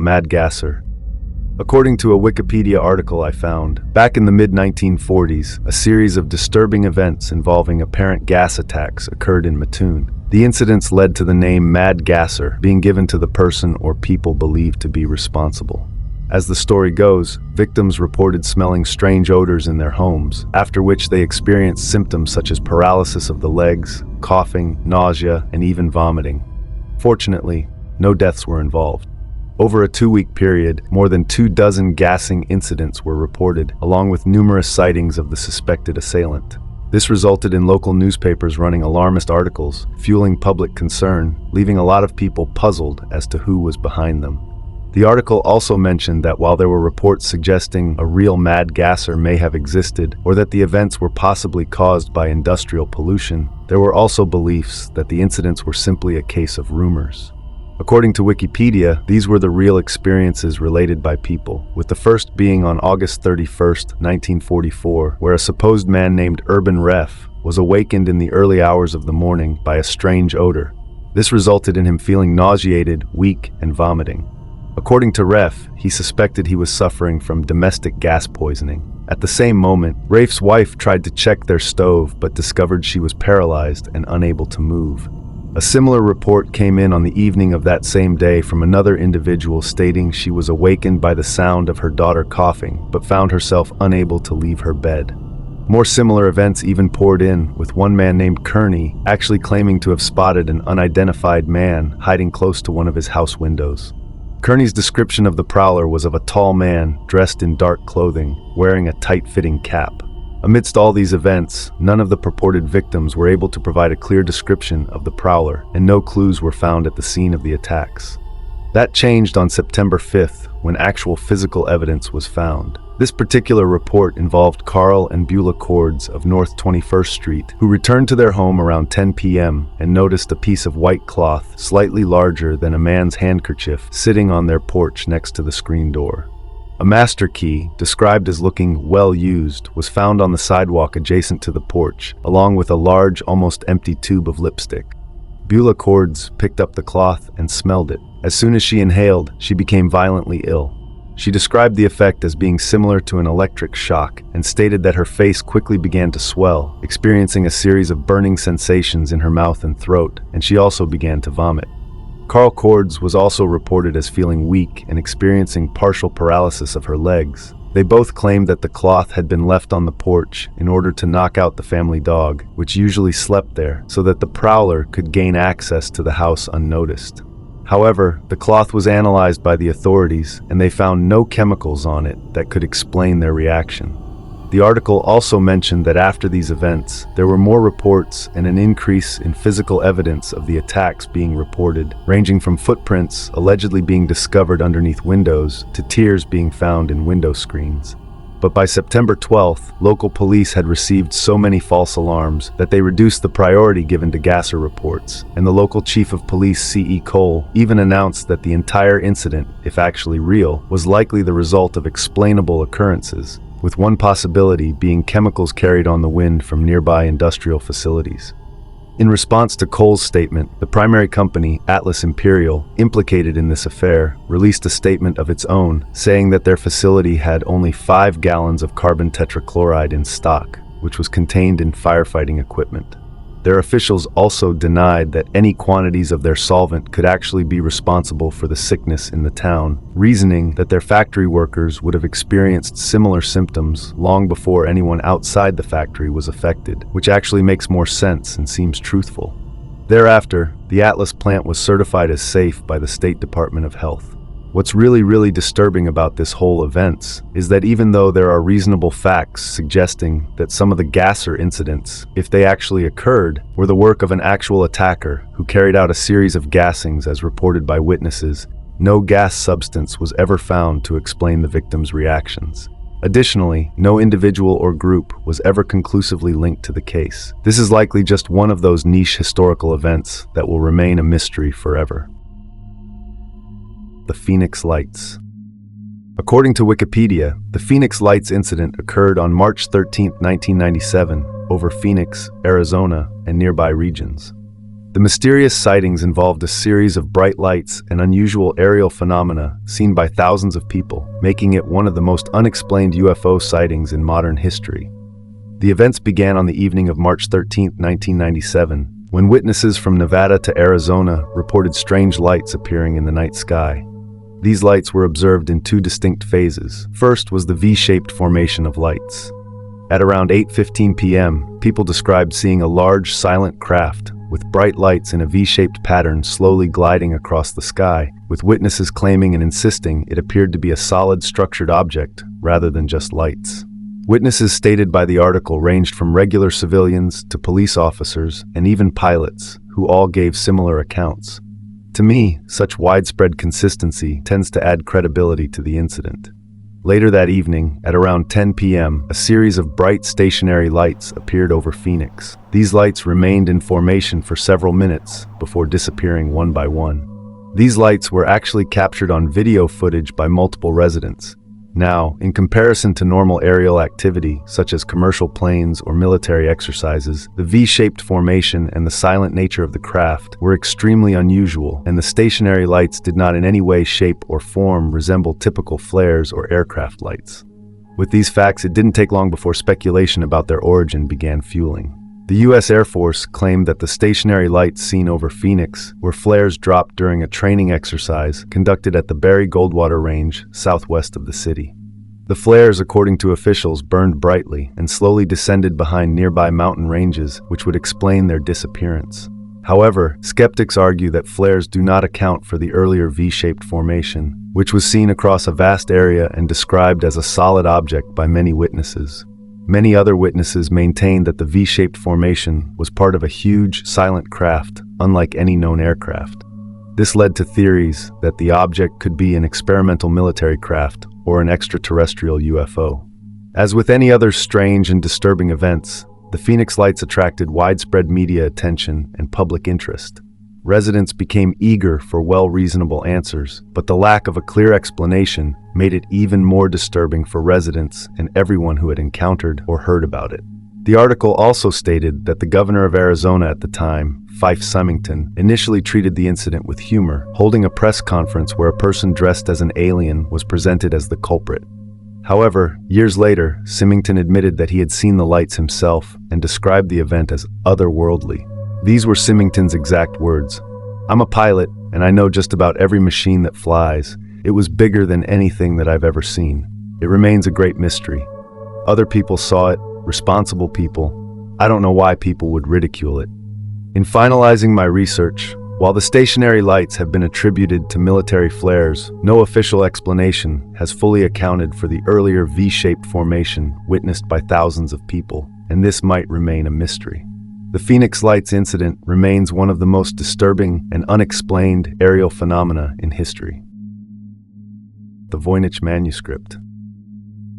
Mad Gasser. According to a Wikipedia article I found, back in the mid-1940s, a series of disturbing events involving apparent gas attacks occurred in Mattoon. The incidents led to the name Mad Gasser being given to the person or people believed to be responsible. As the story goes, victims reported smelling strange odors in their homes, after which they experienced symptoms such as paralysis of the legs, coughing, nausea, and even vomiting. Fortunately, no deaths were involved. Over a 2-week period, more than 24 gassing incidents were reported, along with numerous sightings of the suspected assailant. This resulted in local newspapers running alarmist articles, fueling public concern, leaving a lot of people puzzled as to who was behind them. The article also mentioned that while there were reports suggesting a real Mad Gasser may have existed, or that the events were possibly caused by industrial pollution, there were also beliefs that the incidents were simply a case of rumors. According to Wikipedia, these were the real experiences related by people, with the first being on August 31st, 1944, where a supposed man named Urban Ref was awakened in the early hours of the morning by a strange odor. This resulted in him feeling nauseated, weak, and vomiting. According to Ref, he suspected he was suffering from domestic gas poisoning. At the same moment, Raf's wife tried to check their stove but discovered she was paralyzed and unable to move. A similar report came in on the evening of that same day from another individual stating she was awakened by the sound of her daughter coughing, but found herself unable to leave her bed. More similar events even poured in, with one man named Kearney actually claiming to have spotted an unidentified man hiding close to one of his house windows. Kearney's description of the prowler was of a tall man dressed in dark clothing, wearing a tight-fitting cap. Amidst all these events, none of the purported victims were able to provide a clear description of the prowler, and no clues were found at the scene of the attacks. That changed on September 5th, when actual physical evidence was found. This particular report involved Carl and Beulah Cords of North 21st Street, who returned to their home around 10 p.m. and noticed a piece of white cloth, slightly larger than a man's handkerchief, sitting on their porch next to the screen door. A master key, described as looking well used, was found on the sidewalk adjacent to the porch, along with a large, almost empty tube of lipstick. Beulah Cords picked up the cloth and smelled it. As soon as she inhaled, she became violently ill. She described the effect as being similar to an electric shock and stated that her face quickly began to swell, experiencing a series of burning sensations in her mouth and throat, and she also began to vomit. Carl Cords was also reported as feeling weak and experiencing partial paralysis of her legs. They both claimed that the cloth had been left on the porch in order to knock out the family dog, which usually slept there, so that the prowler could gain access to the house unnoticed. However, the cloth was analyzed by the authorities, and they found no chemicals on it that could explain their reaction. The article also mentioned that after these events, there were more reports and an increase in physical evidence of the attacks being reported, ranging from footprints allegedly being discovered underneath windows to tears being found in window screens. But by September 12th, local police had received so many false alarms that they reduced the priority given to gasser reports, and the local chief of police, C.E. Cole, even announced that the entire incident, if actually real, was likely the result of explainable occurrences, with one possibility being chemicals carried on the wind from nearby industrial facilities. In response to Cole's statement, the primary company, Atlas Imperial, implicated in this affair, released a statement of its own, saying that their facility had only 5 gallons of carbon tetrachloride in stock, which was contained in firefighting equipment. Their officials also denied that any quantities of their solvent could actually be responsible for the sickness in the town, reasoning that their factory workers would have experienced similar symptoms long before anyone outside the factory was affected, which actually makes more sense and seems truthful. Thereafter, the Atlas plant was certified as safe by the State Department of Health. What's really disturbing about this whole event is that even though there are reasonable facts suggesting that some of the gasser incidents, if they actually occurred, were the work of an actual attacker who carried out a series of gassings as reported by witnesses, no gas substance was ever found to explain the victims' reactions. Additionally, no individual or group was ever conclusively linked to the case. This is likely just one of those niche historical events that will remain a mystery forever. The Phoenix Lights. According to Wikipedia, the Phoenix Lights incident occurred on March 13, 1997, over Phoenix, Arizona, and nearby regions. The mysterious sightings involved a series of bright lights and unusual aerial phenomena seen by thousands of people, making it one of the most unexplained UFO sightings in modern history. The events began on the evening of March 13, 1997, when witnesses from Nevada to Arizona reported strange lights appearing in the night sky. These lights were observed in two distinct phases. First was the V-shaped formation of lights. At around 8:15 p.m., people described seeing a large, silent craft with bright lights in a V-shaped pattern slowly gliding across the sky, with witnesses claiming and insisting it appeared to be a solid, structured object rather than just lights. Witnesses stated by the article ranged from regular civilians to police officers and even pilots, who all gave similar accounts. To me, such widespread consistency tends to add credibility to the incident. Later that evening, at around 10 p.m., a series of bright stationary lights appeared over Phoenix. These lights remained in formation for several minutes before disappearing one by one. These lights were actually captured on video footage by multiple residents. Now, in comparison to normal aerial activity, such as commercial planes or military exercises, the V-shaped formation and the silent nature of the craft were extremely unusual, and the stationary lights did not in any way, shape, or form resemble typical flares or aircraft lights. With these facts, it didn't take long before speculation about their origin began fueling. The U.S. Air Force claimed that the stationary lights seen over Phoenix were flares dropped during a training exercise conducted at the Barry Goldwater Range, southwest of the city. The flares, according to officials, burned brightly and slowly descended behind nearby mountain ranges, which would explain their disappearance. However, skeptics argue that flares do not account for the earlier V-shaped formation, which was seen across a vast area and described as a solid object by many witnesses. Many other witnesses maintained that the V-shaped formation was part of a huge, silent craft, unlike any known aircraft. This led to theories that the object could be an experimental military craft or an extraterrestrial UFO. As with any other strange and disturbing events, the Phoenix lights attracted widespread media attention and public interest. Residents became eager for well-reasonable answers, but the lack of a clear explanation made it even more disturbing for residents and everyone who had encountered or heard about it. The article also stated that the governor of Arizona at the time, Fife Symington, initially treated the incident with humor, holding a press conference where a person dressed as an alien was presented as the culprit. However, years later, Symington admitted that he had seen the lights himself and described the event as otherworldly. These were Symington's exact words. "I'm a pilot, and I know just about every machine that flies. It was bigger than anything that I've ever seen. It remains a great mystery. Other people saw it, responsible people. I don't know why people would ridicule it." In finalizing my research, while the stationary lights have been attributed to military flares, no official explanation has fully accounted for the earlier V-shaped formation witnessed by thousands of people, and this might remain a mystery. The Phoenix Lights incident remains one of the most disturbing and unexplained aerial phenomena in history. The Voynich Manuscript.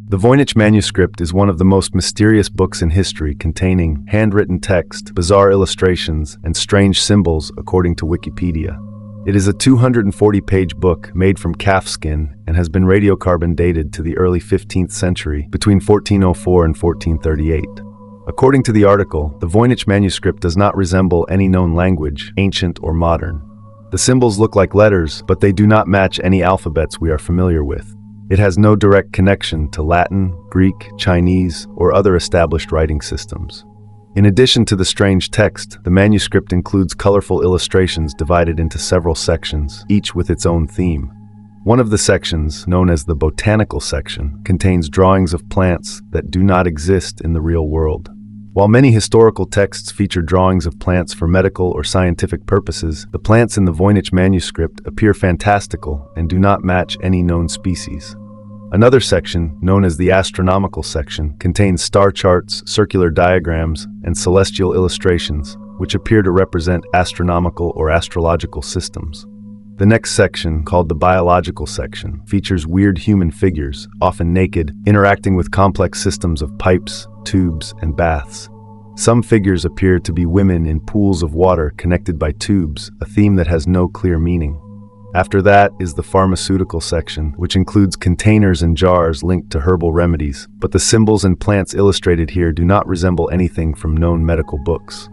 The Voynich Manuscript is one of the most mysterious books in history, containing handwritten text, bizarre illustrations, and strange symbols, according to Wikipedia. It is a 240-page book made from calfskin and has been radiocarbon dated to the early 15th century, between 1404 and 1438. According to the article, the Voynich manuscript does not resemble any known language, ancient or modern. The symbols look like letters, but they do not match any alphabets we are familiar with. It has no direct connection to Latin, Greek, Chinese, or other established writing systems. In addition to the strange text, the manuscript includes colorful illustrations divided into several sections, each with its own theme. One of the sections, known as the botanical section, contains drawings of plants that do not exist in the real world. While many historical texts feature drawings of plants for medical or scientific purposes, the plants in the Voynich manuscript appear fantastical and do not match any known species. Another section, known as the astronomical section, contains star charts, circular diagrams, and celestial illustrations, which appear to represent astronomical or astrological systems. The next section, called the biological section, features weird human figures, often naked, interacting with complex systems of pipes, tubes, and baths. Some figures appear to be women in pools of water connected by tubes, a theme that has no clear meaning. After that is the pharmaceutical section, which includes containers and jars linked to herbal remedies, but the symbols and plants illustrated here do not resemble anything from known medical books.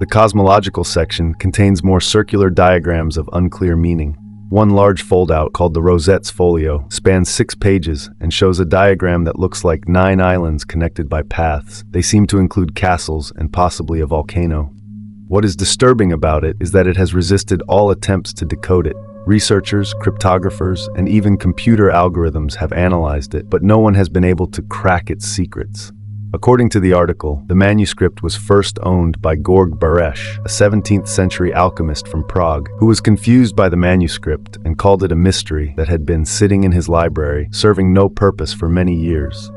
The cosmological section contains more circular diagrams of unclear meaning. One large foldout, called the Rosette's Folio, spans 6 pages and shows a diagram that looks like 9 islands connected by paths. They seem to include castles and possibly a volcano. What is disturbing about it is that it has resisted all attempts to decode it. Researchers, cryptographers, and even computer algorithms have analyzed it, but no one has been able to crack its secrets. According to the article, the manuscript was first owned by Georg Baresch, a 17th century alchemist from Prague, who was confused by the manuscript and called it a mystery that had been sitting in his library, serving no purpose for many years.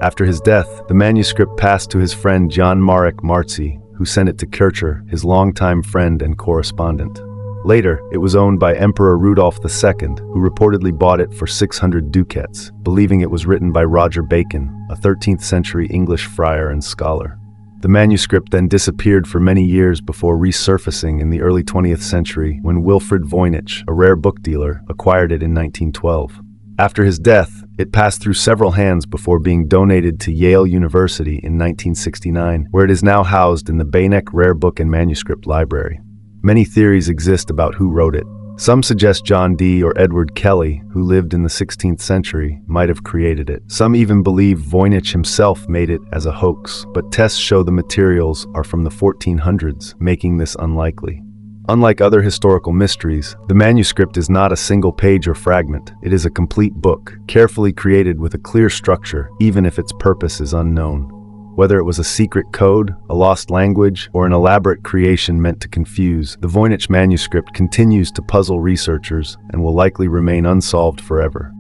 After his death, the manuscript passed to his friend Jan Marek Marci, who sent it to Kircher, his longtime friend and correspondent. Later, it was owned by Emperor Rudolf II, who reportedly bought it for 600 ducats, believing it was written by Roger Bacon, a 13th century English friar and scholar. The manuscript then disappeared for many years before resurfacing in the early 20th century when Wilfrid Voynich, a rare book dealer, acquired it in 1912. After his death, it passed through several hands before being donated to Yale University in 1969, where it is now housed in the Beinek Rare Book and Manuscript Library. Many theories exist about who wrote it. Some suggest John Dee or Edward Kelly, who lived in the 16th century, might have created it. Some even believe Voynich himself made it as a hoax, but tests show the materials are from the 1400s, making this unlikely. Unlike other historical mysteries, the manuscript is not a single page or fragment. It is a complete book, carefully created with a clear structure, even if its purpose is unknown. Whether it was a secret code, a lost language, or an elaborate creation meant to confuse, the Voynich manuscript continues to puzzle researchers and will likely remain unsolved forever.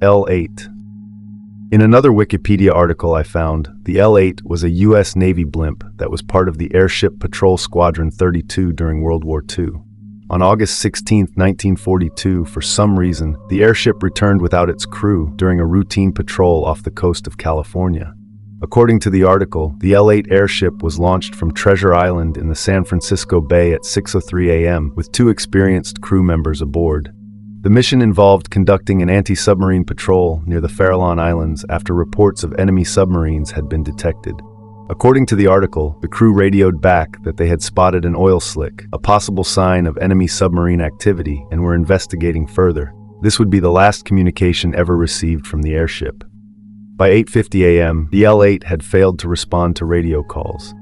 L-8. In another Wikipedia article I found, the L-8 was a U.S. Navy blimp that was part of the Airship Patrol Squadron 32 during World War II. On August 16, 1942, for some reason, the airship returned without its crew during a routine patrol off the coast of California. According to the article, the L-8 airship was launched from Treasure Island in the San Francisco Bay at 6:03 a.m. with 2 experienced crew members aboard. The mission involved conducting an anti-submarine patrol near the Farallon Islands after reports of enemy submarines had been detected. According to the article, the crew radioed back that they had spotted an oil slick, a possible sign of enemy submarine activity, and were investigating further. This would be the last communication ever received from the airship. By 8:50 a.m., the L-8 had failed to respond to radio calls.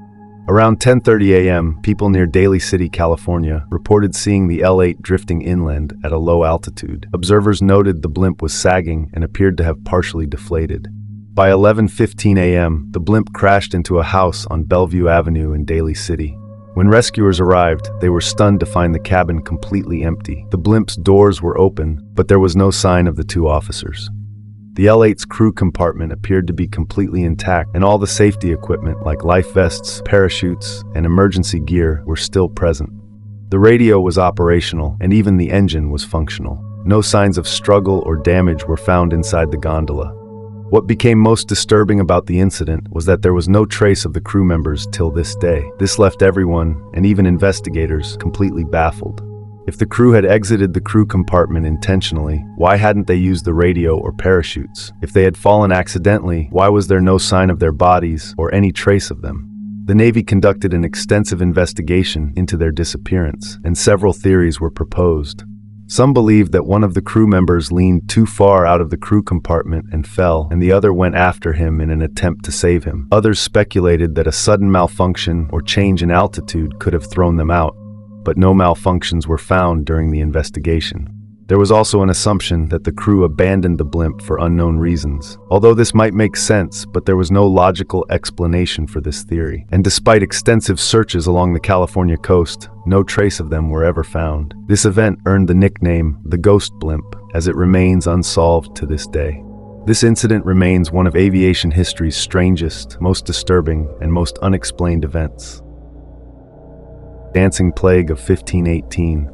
Around 10:30 a.m., people near Daly City, California, reported seeing the L-8 drifting inland at a low altitude. Observers noted the blimp was sagging and appeared to have partially deflated. By 11:15 a.m., the blimp crashed into a house on Bellevue Avenue in Daly City. When rescuers arrived, they were stunned to find the cabin completely empty. The blimp's doors were open, but there was no sign of the 2 officers. The L-8's crew compartment appeared to be completely intact, and all the safety equipment like life vests, parachutes, and emergency gear were still present. The radio was operational, and even the engine was functional. No signs of struggle or damage were found inside the gondola. What became most disturbing about the incident was that there was no trace of the crew members till this day. This left everyone, and even investigators, completely baffled. If the crew had exited the crew compartment intentionally, why hadn't they used the radio or parachutes? If they had fallen accidentally, why was there no sign of their bodies or any trace of them? The Navy conducted an extensive investigation into their disappearance, and several theories were proposed. Some believed that one of the crew members leaned too far out of the crew compartment and fell, and the other went after him in an attempt to save him. Others speculated that a sudden malfunction or change in altitude could have thrown them out, but no malfunctions were found during the investigation. There was also an assumption that the crew abandoned the blimp for unknown reasons. Although this might make sense, but there was no logical explanation for this theory. And despite extensive searches along the California coast, no trace of them were ever found. This event earned the nickname the Ghost Blimp, as it remains unsolved to this day. This incident remains one of aviation history's strangest, most disturbing, and most unexplained events. Dancing Plague of 1518.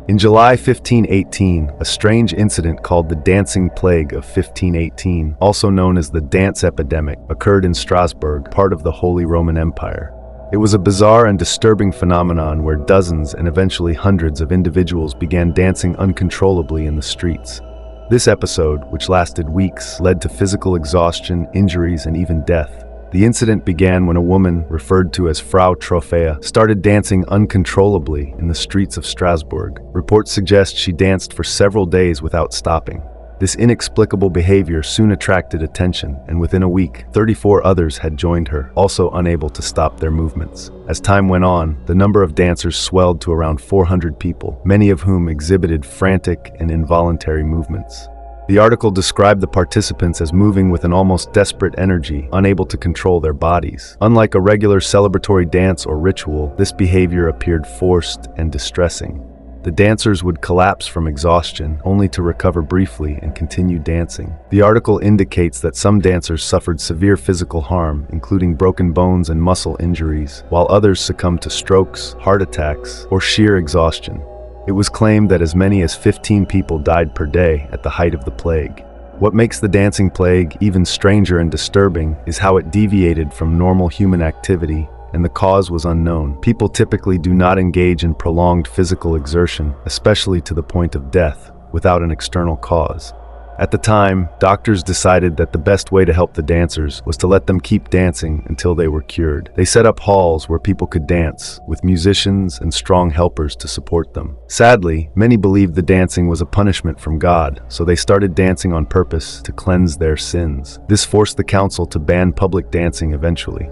In July 1518, a strange incident called the Dancing Plague of 1518, also known as the Dance Epidemic, occurred in Strasbourg, part of the Holy Roman Empire. It was a bizarre and disturbing phenomenon where dozens and eventually hundreds of individuals began dancing uncontrollably in the streets. This episode, which lasted weeks, led to physical exhaustion, injuries, and even death. The incident began when a woman, referred to as Frau Trophäa, started dancing uncontrollably in the streets of Strasbourg. Reports suggest she danced for several days without stopping. This inexplicable behavior soon attracted attention, and within a week, 34 others had joined her, also unable to stop their movements. As time went on, the number of dancers swelled to around 400 people, many of whom exhibited frantic and involuntary movements. The article described the participants as moving with an almost desperate energy, unable to control their bodies. Unlike a regular celebratory dance or ritual, this behavior appeared forced and distressing. The dancers would collapse from exhaustion, only to recover briefly and continue dancing. The article indicates that some dancers suffered severe physical harm, including broken bones and muscle injuries, while others succumbed to strokes, heart attacks, or sheer exhaustion. It was claimed that as many as 15 people died per day at the height of the plague. What makes the dancing plague even stranger and disturbing is how it deviated from normal human activity, and the cause was unknown. People typically do not engage in prolonged physical exertion, especially to the point of death, without an external cause. At the time, doctors decided that the best way to help the dancers was to let them keep dancing until they were cured. They set up halls where people could dance, with musicians and strong helpers to support them. Sadly, many believed the dancing was a punishment from God, so they started dancing on purpose to cleanse their sins. This forced the council to ban public dancing eventually.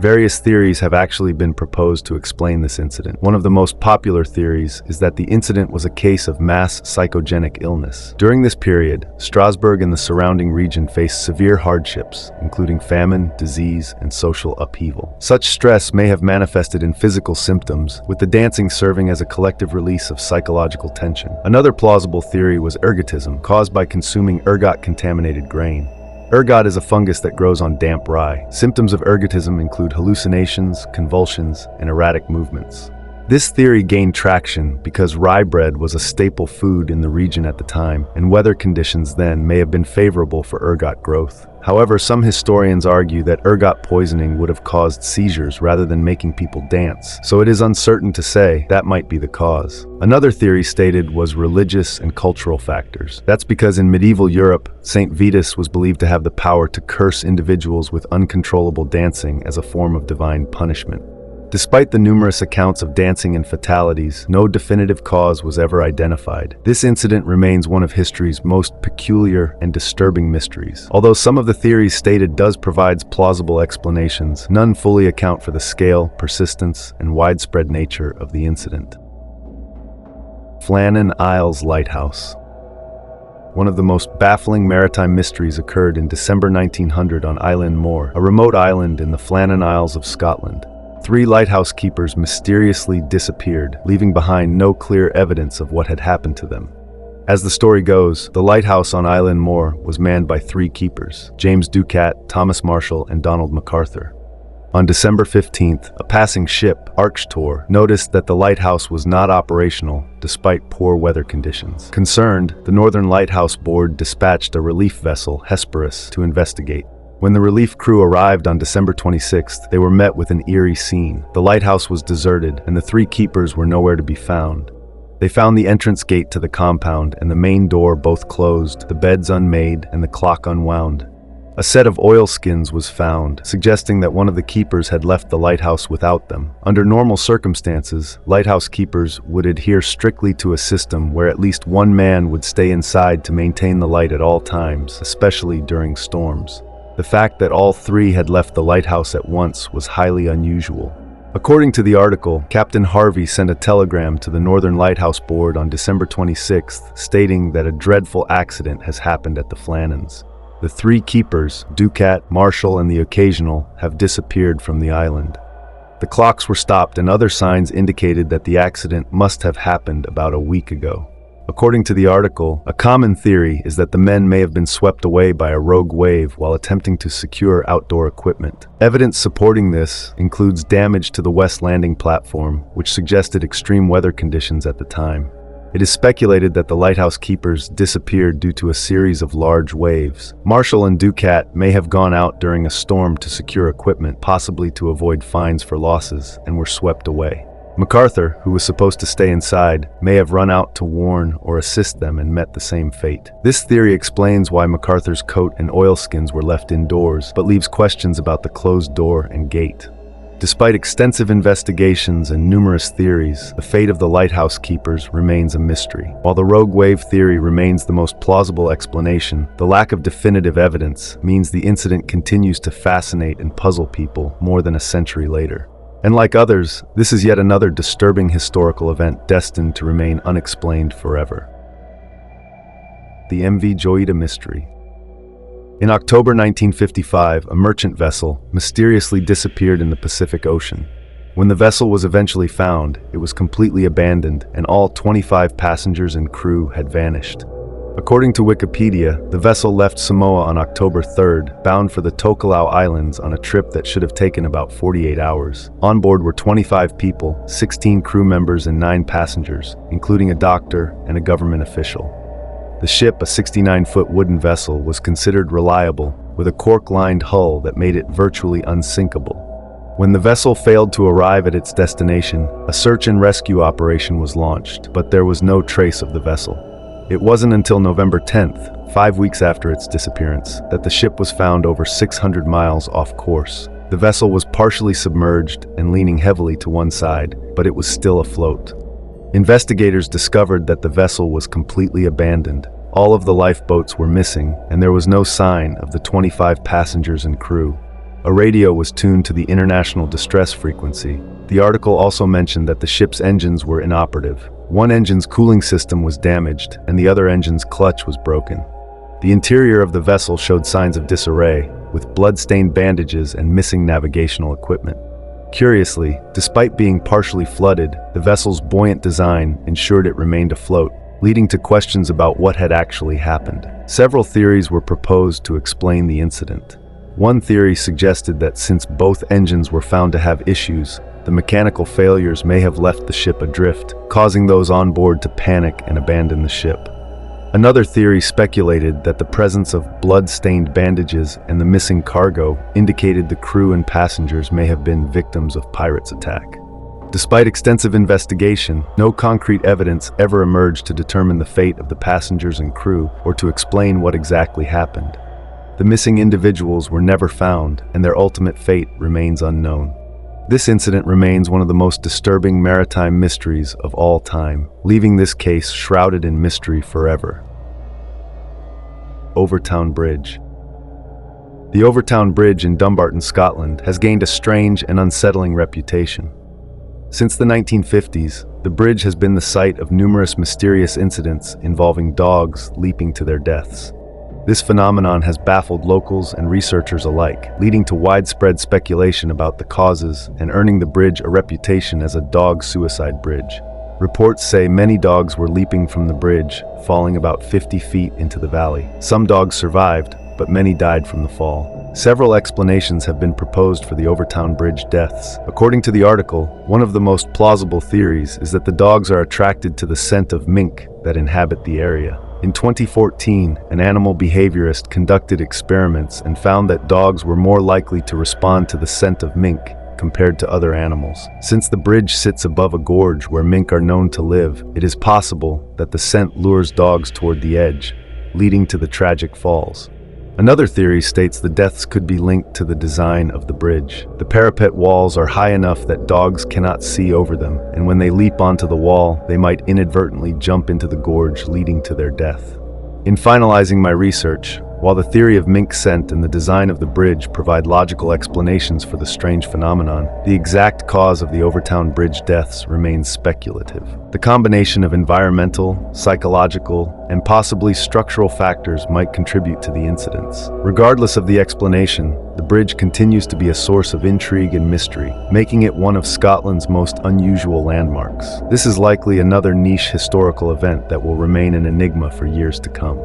Various theories have actually been proposed to explain this incident. One of the most popular theories is that the incident was a case of mass psychogenic illness. During this period, Strasbourg and the surrounding region faced severe hardships, including famine, disease, and social upheaval. Such stress may have manifested in physical symptoms, with the dancing serving as a collective release of psychological tension. Another plausible theory was ergotism, caused by consuming ergot-contaminated grain. Ergot is a fungus that grows on damp rye. Symptoms of ergotism include hallucinations, convulsions, and erratic movements. This theory gained traction because rye bread was a staple food in the region at the time, and weather conditions then may have been favorable for ergot growth. However, some historians argue that ergot poisoning would have caused seizures rather than making people dance, so it is uncertain to say that might be the cause. Another theory stated was religious and cultural factors. That's because in medieval Europe, Saint Vitus was believed to have the power to curse individuals with uncontrollable dancing as a form of divine punishment. Despite the numerous accounts of dancing and fatalities, no definitive cause was ever identified. This incident remains one of history's most peculiar and disturbing mysteries. Although some of the theories stated provides plausible explanations, none fully account for the scale, persistence, and widespread nature of the incident. Flannan Isles Lighthouse. One of the most baffling maritime mysteries occurred in December 1900 on Island Moor, a remote island in the Flannan Isles of Scotland. 3 lighthouse keepers mysteriously disappeared, leaving behind no clear evidence of what had happened to them. As the story goes, the lighthouse on Island Moor was manned by 3 keepers: James Ducat, Thomas Marshall, and Donald MacArthur. On December 15th, a passing ship, Archtor, noticed that the lighthouse was not operational despite poor weather conditions. Concerned, the Northern Lighthouse Board dispatched a relief vessel, Hesperus, to investigate. When the relief crew arrived on December 26th, they were met with an eerie scene. The lighthouse was deserted, and the 3 keepers were nowhere to be found. They found the entrance gate to the compound and the main door both closed, the beds unmade, and the clock unwound. A set of oilskins was found, suggesting that one of the keepers had left the lighthouse without them. Under normal circumstances, lighthouse keepers would adhere strictly to a system where at least one man would stay inside to maintain the light at all times, especially during storms. The fact that all 3 had left the lighthouse at once was highly unusual. According to the article, Captain Harvey sent a telegram to the Northern Lighthouse Board on December 26th, stating that a dreadful accident has happened at the Flannans. The 3 keepers, Ducat, Marshall, and the Occasional, have disappeared from the island. The clocks were stopped and other signs indicated that the accident must have happened about a week ago. According to the article, a common theory is that the men may have been swept away by a rogue wave while attempting to secure outdoor equipment. Evidence supporting this includes damage to the west landing platform, which suggested extreme weather conditions at the time. It is speculated that the lighthouse keepers disappeared due to a series of large waves. Marshall and Ducat may have gone out during a storm to secure equipment, possibly to avoid fines for losses, and were swept away. MacArthur, who was supposed to stay inside, may have run out to warn or assist them and met the same fate. This theory explains why MacArthur's coat and oilskins were left indoors, but leaves questions about the closed door and gate. Despite extensive investigations and numerous theories, the fate of the lighthouse keepers remains a mystery. While the rogue wave theory remains the most plausible explanation, the lack of definitive evidence means the incident continues to fascinate and puzzle people more than a century later. And like others, this is yet another disturbing historical event destined to remain unexplained forever. The MV Joyita Mystery. In October 1955, a merchant vessel mysteriously disappeared in the Pacific Ocean. When the vessel was eventually found, it was completely abandoned and all 25 passengers and crew had vanished. According to Wikipedia, the vessel left Samoa on October 3rd, bound for the Tokelau Islands on a trip that should have taken about 48 hours. On board were 25 people, 16 crew members and 9 passengers, including a doctor and a government official. The ship, a 69-foot wooden vessel, was considered reliable, with a cork-lined hull that made it virtually unsinkable. When the vessel failed to arrive at its destination, a search and rescue operation was launched, but there was no trace of the vessel. It wasn't until November 10th, 5 weeks after its disappearance, that the ship was found over 600 miles off course. The vessel was partially submerged and leaning heavily to one side, but it was still afloat. Investigators discovered that the vessel was completely abandoned. All of the lifeboats were missing, and there was no sign of the 25 passengers and crew. A radio was tuned to the international distress frequency. The article also mentioned that the ship's engines were inoperative. One engine's cooling system was damaged, and the other engine's clutch was broken. The interior of the vessel showed signs of disarray, with blood-stained bandages and missing navigational equipment. Curiously, despite being partially flooded, the vessel's buoyant design ensured it remained afloat, leading to questions about what had actually happened. Several theories were proposed to explain the incident. One theory suggested that since both engines were found to have issues, the mechanical failures may have left the ship adrift, causing those on board to panic and abandon the ship. Another theory speculated that the presence of blood-stained bandages and the missing cargo indicated the crew and passengers may have been victims of pirates' attack. Despite extensive investigation, no concrete evidence ever emerged to determine the fate of the passengers and crew or to explain what exactly happened. The missing individuals were never found, and their ultimate fate remains unknown. This incident remains one of the most disturbing maritime mysteries of all time, leaving this case shrouded in mystery forever. Overtown Bridge. The Overtown Bridge in Dumbarton, Scotland, has gained a strange and unsettling reputation. Since the 1950s, the bridge has been the site of numerous mysterious incidents involving dogs leaping to their deaths. This phenomenon has baffled locals and researchers alike, leading to widespread speculation about the causes and earning the bridge a reputation as a dog suicide bridge. Reports say many dogs were leaping from the bridge, falling about 50 feet into the valley. Some dogs survived, but many died from the fall. Several explanations have been proposed for the Overtown Bridge deaths. According to the article, one of the most plausible theories is that the dogs are attracted to the scent of mink that inhabit the area. In 2014, an animal behaviorist conducted experiments and found that dogs were more likely to respond to the scent of mink compared to other animals. Since the bridge sits above a gorge where mink are known to live, it is possible that the scent lures dogs toward the edge, leading to the tragic falls. Another theory states the deaths could be linked to the design of the bridge. The parapet walls are high enough that dogs cannot see over them, and when they leap onto the wall, they might inadvertently jump into the gorge, leading to their death. In finalizing my research, while the theory of mink scent and the design of the bridge provide logical explanations for the strange phenomenon, the exact cause of the Overtown Bridge deaths remains speculative. The combination of environmental, psychological, and possibly structural factors might contribute to the incidents. Regardless of the explanation, the bridge continues to be a source of intrigue and mystery, making it one of Scotland's most unusual landmarks. This is likely another niche historical event that will remain an enigma for years to come.